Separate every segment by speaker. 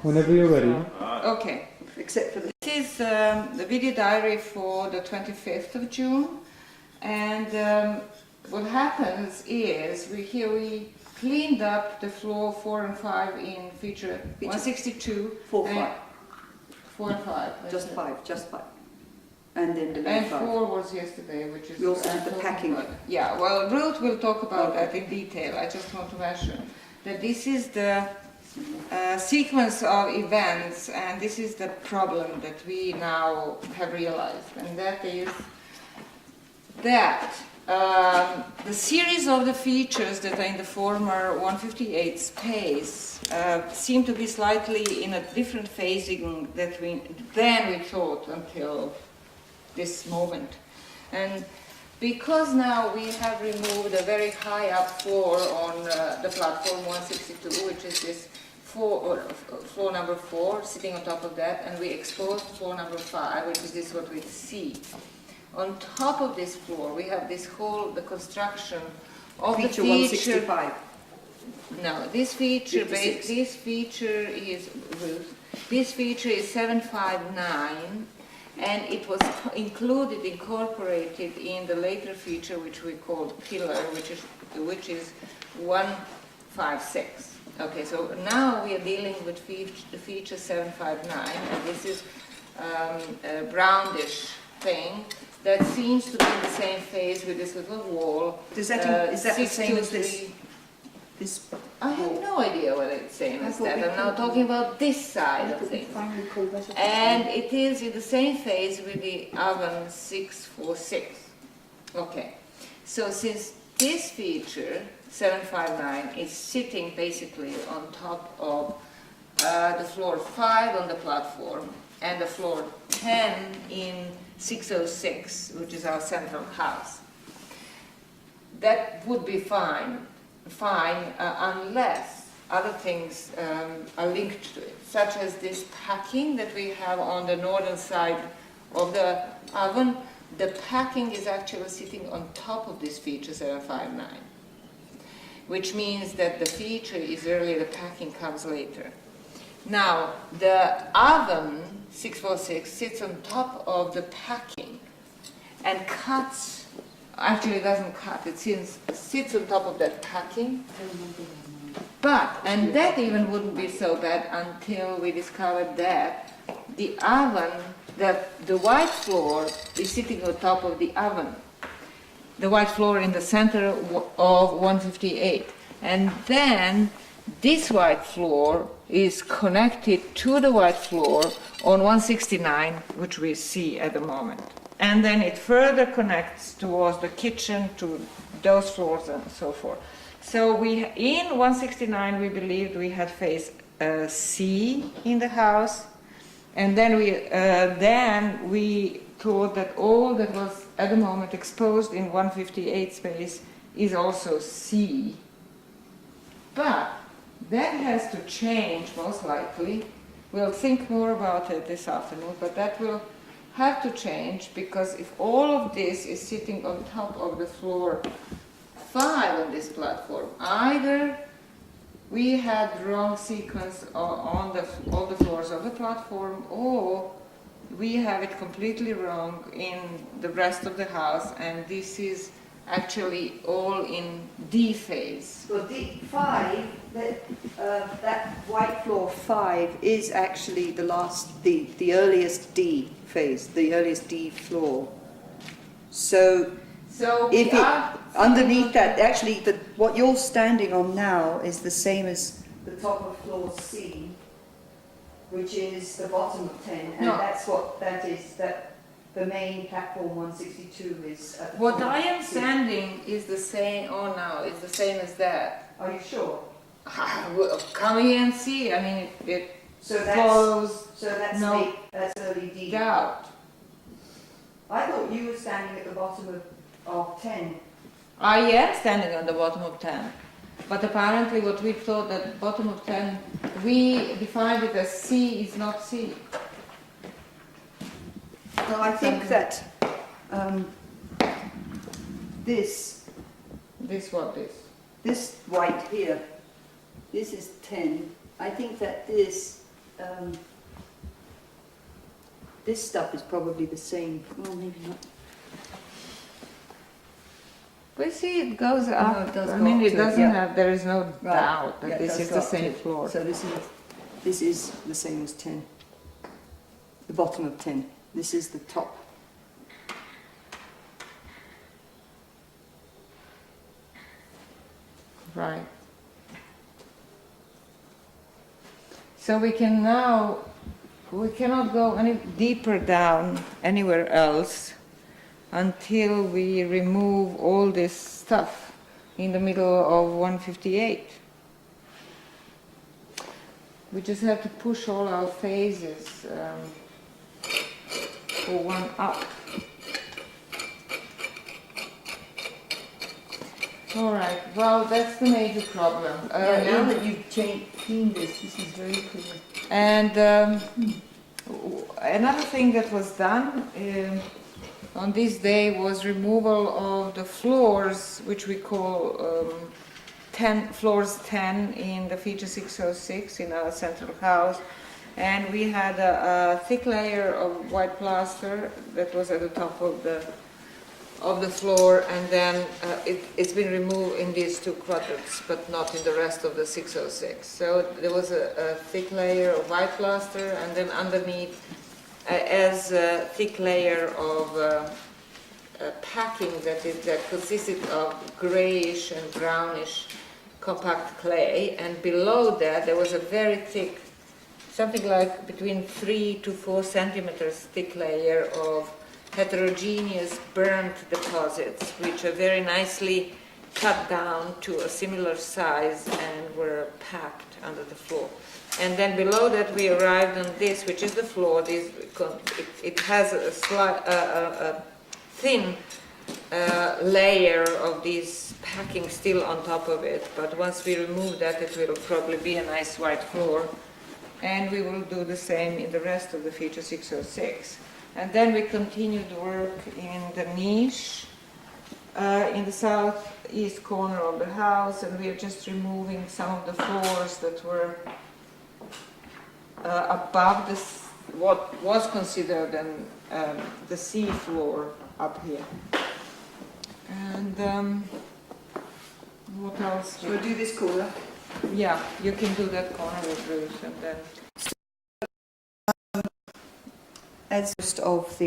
Speaker 1: Whenever you're ready.
Speaker 2: Okay, except for this is the video diary for the 25th of June, and what happens is we cleaned up the floor 4 and 5 in feature 162.
Speaker 3: 4, 5.
Speaker 2: 4 and 5.
Speaker 3: Just 5, just 5. And then the
Speaker 2: and
Speaker 3: 5.
Speaker 2: 4 was yesterday, which is...
Speaker 3: We also did the packing.
Speaker 2: Yeah, well, Ruth will talk about that in detail. I just want to mention that this is the sequence of events, and this is the problem that we now have realized, and that is that the series of the features that are in the former 158 space seem to be slightly in a different phasing than we thought until this moment. And because now we have removed a very high up floor on the platform 162, which is this floor number 4, sitting on top of that, and we exposed floor number 5, which is this what we see. On top of this floor, we have this the construction of
Speaker 3: feature
Speaker 2: the feature
Speaker 3: 165.
Speaker 2: No, this feature,
Speaker 3: 56.
Speaker 2: this feature is 759, and it was incorporated in the later feature, which we called pillar, which is 156. Okay, so now we are dealing with feature 759, and this is a brownish thing that seems to be in the same phase with this little wall.
Speaker 3: Is that the same as this?
Speaker 2: I have no idea whether it's the same as that. I'm now talking about this side of things. And it is in the same phase with the oven 646. Okay, so since this feature 759 is sitting basically on top of the floor 5 on the platform and the floor 10 in 606, which is our central house, that would be fine unless other things are linked to it, such as this packing that we have on the northern side of the oven. The packing is actually sitting on top of this feature 759, which means that the feature is earlier, the packing comes later. Now, the oven 646 sits on top of the packing and cuts. Actually, it doesn't cut, it sits on top of that packing. And that even wouldn't be so bad until we discovered that the oven, the white floor is sitting on top of the oven. The white floor in the center of 158. And then this white floor is connected to the white floor on 169, which we see at the moment. And then it further connects towards the kitchen, to those floors and so forth. So in 169 we believed we had phase C in the house, and then we thought that all that was at the moment exposed in 158 space is also C. But that has to change most likely. We'll think more about it this afternoon, but that will have to change, because if all of this is sitting on top of the floor 5 on this platform, either we had wrong sequence on all the floors of the platform, or we have it completely wrong in the rest of the house, and this is actually all in D phase.
Speaker 3: Well, D5, that white floor 5 is actually the earliest D phase, the earliest D floor. So if underneath that, actually, what you're standing on now is the same as the top of floor C, which is the bottom of 10, and that's what that is. That the main platform 162 is. At the
Speaker 2: what I am standing is the same. Oh no, it's the same as that.
Speaker 3: Are you sure?
Speaker 2: Come here and see. I mean, it
Speaker 3: so
Speaker 2: follows.
Speaker 3: So that's
Speaker 2: no
Speaker 3: that's early D.
Speaker 2: Doubt.
Speaker 3: I thought you were standing at the bottom of 10.
Speaker 2: I am standing on the bottom of 10. But apparently what we thought that bottom of 10, we defined it as C is not C.
Speaker 3: So I think that this white here, this is 10, I think that this stuff is probably the same. Well, maybe not.
Speaker 2: We see it goes up.
Speaker 3: No, it does
Speaker 2: I
Speaker 3: go
Speaker 2: mean,
Speaker 3: up
Speaker 2: it
Speaker 3: to it,
Speaker 2: doesn't
Speaker 3: yeah.
Speaker 2: have, there is no
Speaker 3: Right.
Speaker 2: doubt that
Speaker 3: Yeah, it
Speaker 2: this
Speaker 3: does
Speaker 2: is
Speaker 3: go
Speaker 2: the
Speaker 3: up to
Speaker 2: same
Speaker 3: it.
Speaker 2: floor.
Speaker 3: So this is the same as 10. The bottom of 10. This is the top.
Speaker 2: Right. So we cannot go any deeper down anywhere else until we remove all this stuff in the middle of 158. We just have to push all our phases for one up. All right, well, that's the major problem.
Speaker 3: Now that you've cleaned this is very clear.
Speaker 2: And another thing that was done on this day was removal of the floors, which we call floors 10 in the feature 606 in our central house. And we had a thick layer of white plaster that was at the top of the floor, and then it's been removed in these two quadrants, but not in the rest of the 606. So there was a thick layer of white plaster, and then underneath as a thick layer of packing that consisted of grayish and brownish compact clay, and below that there was a very thick, something like between 3 to 4 centimeters thick layer of heterogeneous burnt deposits, which are very nicely cut down to a similar size and were packed under the floor. And then below that we arrived on this, which is the floor. It has a thin layer of this packing still on top of it, but once we remove that, it will probably be a nice white floor. And we will do the same in the rest of the feature 606. And then we continued work in the niche in the southeast corner of the house, and we are just removing some of the floors that were above what was considered the sea floor up here. And what else?
Speaker 3: We'll do this corner.
Speaker 2: Yeah, you can do that corner with Ruth, and then.
Speaker 3: As of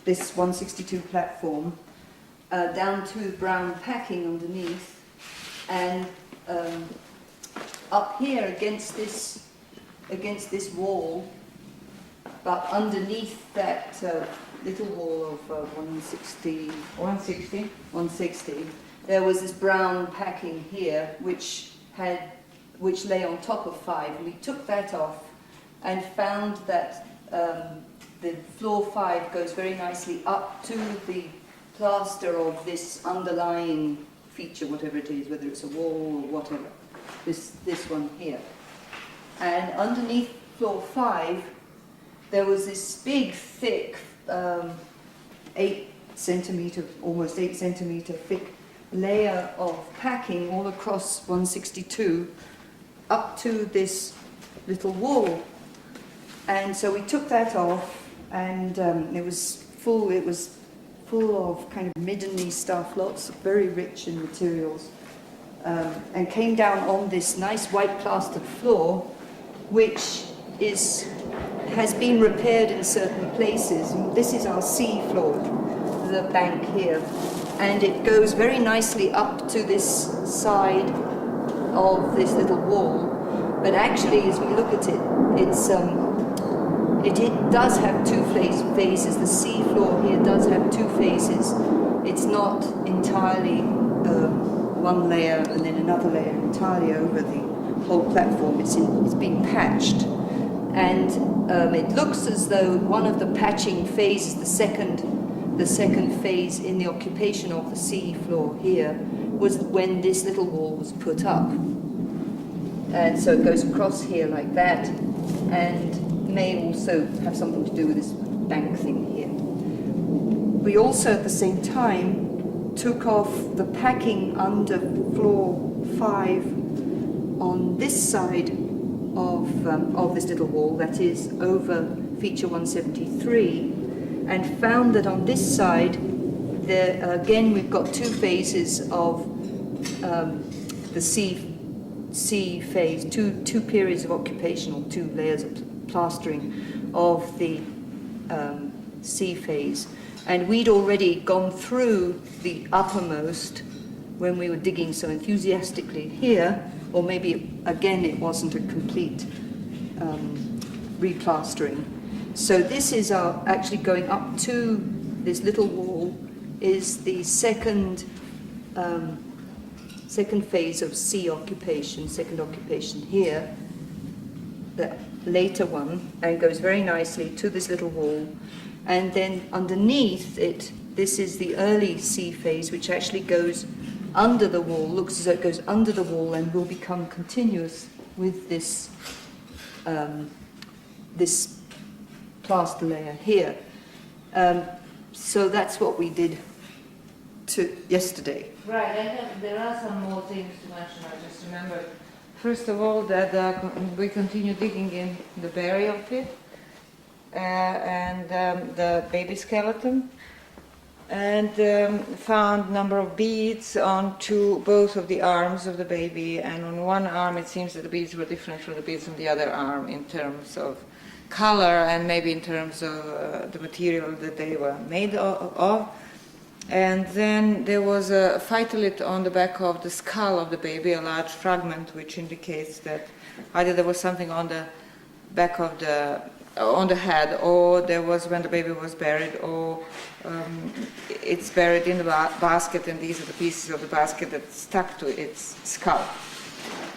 Speaker 3: this 162 platform, down to brown packing underneath, and up here against this wall, but underneath that little wall of 160, there was this brown packing here, which lay on top of 5. And we took that off and found that the floor 5 goes very nicely up to the plaster of this underlying feature, whatever it is, whether it's a wall or whatever, this one here. And underneath floor 5, there was this big, thick, 8 centimeter, almost 8 centimeter thick layer of packing all across 162 up to this little wall. And so we took that off, and it was full of kind of middeny stuff, lots of very rich in materials, and came down on this nice white plastered floor, which has been repaired in certain places. This is our sea floor, the bank here, and it goes very nicely up to this side of this little wall. But actually, as we look at it, it does have two phases. The sea floor here does have 2 phases. It's not entirely one layer and then another layer entirely over the whole platform. It's being patched, and it looks as though one of the patching phases, the second phase in the occupation of the sea floor here, was when this little wall was put up. And so it goes across here like that, and may also have something to do with this bank thing here. We also at the same time took off the packing under floor 5 on this side of this little wall, that is over feature 173, and found that on this side, there again we've got two phases of the C phase, two periods of occupation, or two layers of plastering of the C phase. And we'd already gone through the uppermost when we were digging so enthusiastically here, or maybe again it wasn't a complete replastering. So this is actually going up to this little wall is the second phase of C occupation, second occupation here, the later one, and goes very nicely to this little wall. And then underneath it, this is the early C phase, which actually goes under the wall, looks as though it goes under the wall and will become continuous with this this plaster layer here. So that's what we did yesterday.
Speaker 2: Right, there are some more things to mention. I just remembered. First of all, that we continue digging in the burial pit and the baby skeleton, and found a number of beads on both of the arms of the baby, and on one arm it seems that the beads were different from the beads on the other arm in terms of color and maybe in terms of the material that they were made of. And then there was a phytolith on the back of the skull of the baby, a large fragment, which indicates that either there was something on the back of on the head, or there was when the baby was buried, or it's buried in the basket, and these are the pieces of the basket that stuck to its skull.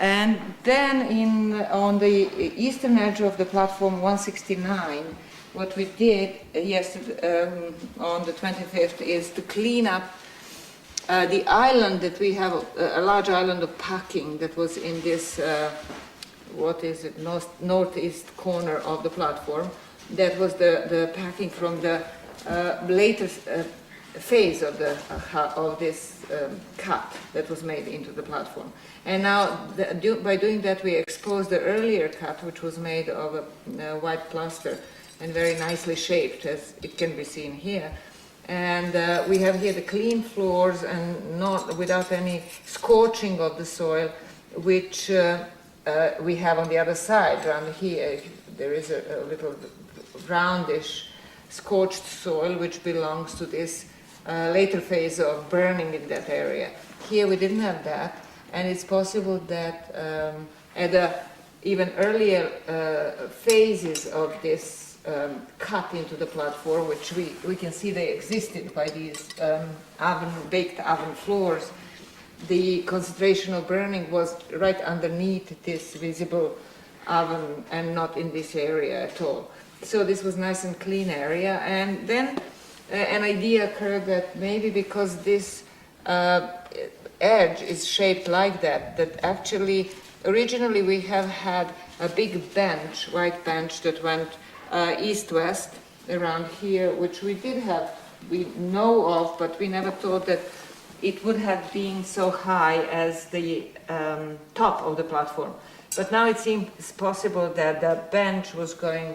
Speaker 2: And then on the eastern edge of the platform 169, what we did yesterday on the 25th is to clean up the island that we have, a large island of packing that was in this, northeast corner of the platform. That was the packing from the latest phase of this cut that was made into the platform. And now, by doing that, we exposed the earlier cut, which was made of a white plaster and very nicely shaped, as it can be seen here. And we have here the clean floors and not without any scorching of the soil, which we have on the other side. Around here, there is a little roundish scorched soil which belongs to this later phase of burning in that area. Here we didn't have that, and it's possible that at the even earlier phases of this cut into the platform, which we can see they existed by these baked oven floors, the concentration of burning was right underneath this visible oven and not in this area at all. So this was nice and clean area. And then an idea occurred that maybe because this edge is shaped like that, that actually originally we have had a big bench, white bench that went east-west around here, which we know of, but we never thought that it would have been so high as the top of the platform. But now it seems possible that the bench was going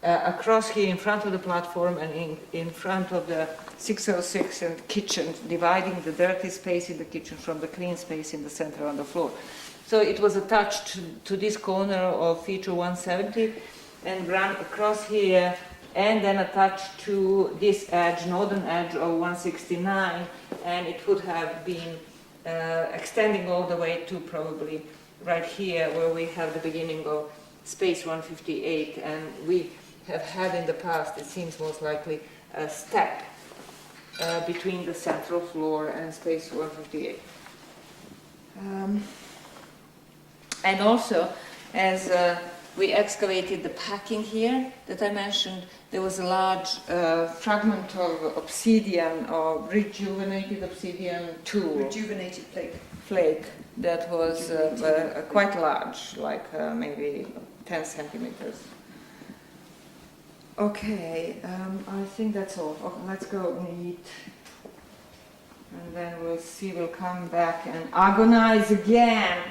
Speaker 2: across here in front of the platform and in front of the 606 and kitchen, dividing the dirty space in the kitchen from the clean space in the center on the floor. So it was attached to this corner of feature 170 and ran across here and then attached to this edge, northern edge of 169, and it would have been extending all the way to probably right here where we have the beginning of space 158, and we have had in the past, it seems most likely, a step between the central floor and space 158. And also, as we excavated the packing here that I mentioned, there was a large fragment of obsidian, or rejuvenated obsidian tool.
Speaker 3: Rejuvenated
Speaker 2: Flake that was quite large, like maybe 10 centimeters. Okay, I think that's all. Okay, let's go and eat. And then we'll come back and agonize again.